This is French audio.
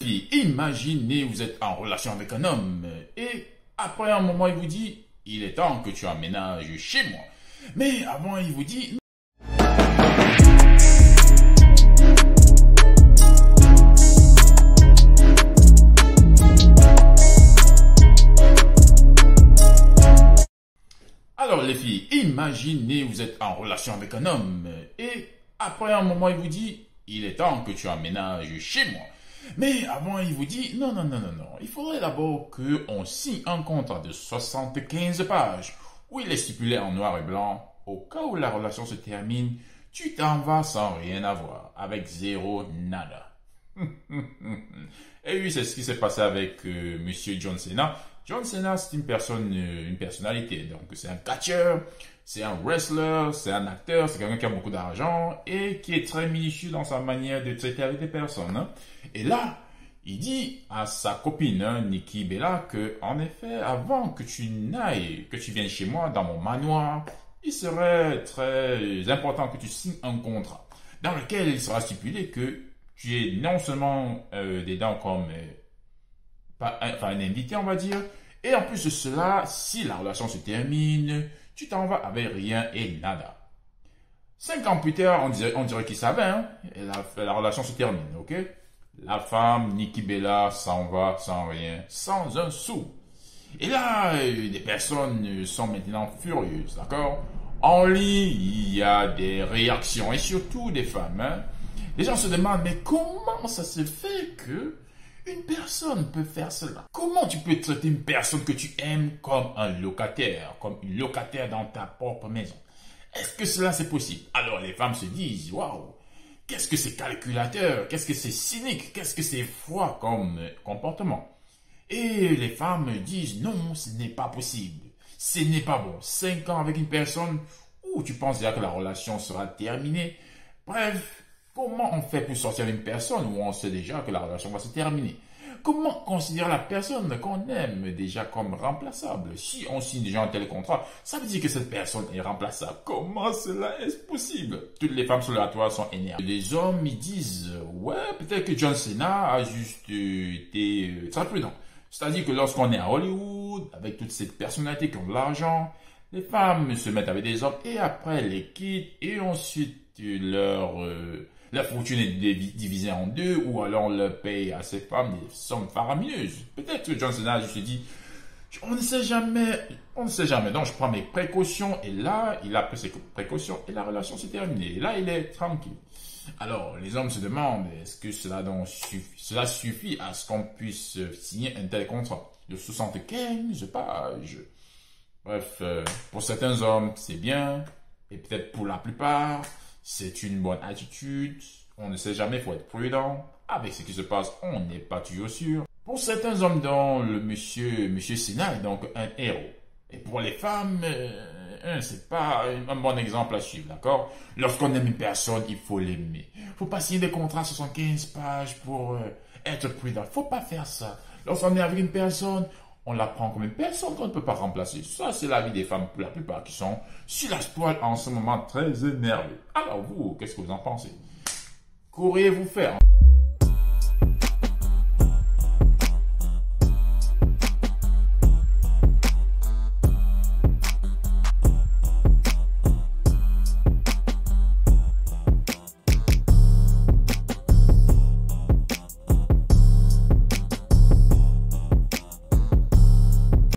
filles, imaginez vous êtes en relation avec un homme et après un moment il vous dit « Il est temps que tu emménages chez moi ». Mais avant il vous dit alors les filles, imaginez vous êtes en relation avec un homme et après un moment il vous dit « Il est temps que tu emménages chez moi ». Mais avant il vous dit « Non, il faudrait d'abord qu'on signe un contrat de 75 pages où il est stipulé en noir et blanc, au cas où la relation se termine, tu t'en vas sans rien avoir, avec zéro nada. » Et oui, c'est ce qui s'est passé avec Monsieur John Cena. John Cena, c'est une personnalité. Donc, c'est un catcheur, c'est un wrestler, c'est un acteur, c'est quelqu'un qui a beaucoup d'argent et qui est très minutieux dans sa manière de traiter avec des personnes. Hein. Et là, il dit à sa copine, hein, Nikki Bella, que, en effet, avant que tu n'ailles, que tu viennes chez moi dans mon manoir, il serait très important que tu signes un contrat dans lequel il sera stipulé que tu es non seulement des dents comme un invité, on va dire, et en plus de cela, si la relation se termine, tu t'en vas avec rien et nada. 5 ans plus tard, on dirait qu'il savait, hein, et la relation se termine, ok? La femme, Nikki Bella, s'en va sans rien, sans un sou. Et là, des personnes sont maintenant furieuses, d'accord? En ligne, il y a des réactions, et surtout des femmes, hein. Les gens se demandent, mais comment ça se fait que une personne peut faire cela? Comment tu peux traiter une personne que tu aimes comme un locataire, comme une locataire dans ta propre maison? Est-ce que cela c'est possible? Alors les femmes se disent, waouh, qu'est-ce que c'est calculateur? Qu'est-ce que c'est cynique? Qu'est-ce que c'est froid comme comportement? Et les femmes disent, non, ce n'est pas possible. Ce n'est pas bon. 5 ans avec une personne où tu penses déjà que la relation sera terminée. Bref. Comment on fait pour sortir d'une personne où on sait déjà que la relation va se terminer? Comment considérer la personne qu'on aime déjà comme remplaçable? Si on signe déjà un tel contrat, ça veut dire que cette personne est remplaçable. Comment cela est possible? Toutes les femmes sur la toile sont énervées. Les hommes, ils disent, ouais, peut-être que John Cena a juste été très prudent. C'est-à-dire que lorsqu'on est à Hollywood, avec toutes ces personnalités qui ont de l'argent, les femmes se mettent avec des hommes et après les quittent et ensuite la fortune est divisée en deux ou alors on leur paye à ces femmes des sommes faramineuses. Peut-être que John Cena juste dit, on ne sait jamais, donc je prends mes précautions et là, il a pris ses précautions et la relation s'est terminée. Et là, il est tranquille. Alors, les hommes se demandent, est-ce que cela suffit à ce qu'on puisse signer un tel contrat de 75 pages? Bref, pour certains hommes, c'est bien et peut-être pour la plupart, c'est une bonne attitude, on ne sait jamais, il faut être prudent. Avec ce qui se passe, on n'est pas toujours sûr. Pour certains hommes, dont le monsieur Cena est donc un héros. Et pour les femmes, c'est pas un bon exemple à suivre, d'accord? Lorsqu'on aime une personne, il faut l'aimer. Il ne faut pas signer des contrats 75 pages pour être prudent. Il ne faut pas faire ça. Lorsqu'on est avec une personne, on la prend comme une personne qu'on ne peut pas remplacer. Ça, c'est la vie des femmes pour la plupart qui sont sur la toile en ce moment très énervées. Alors vous, qu'est-ce que vous en pensez? Qu'auriez-vous fait?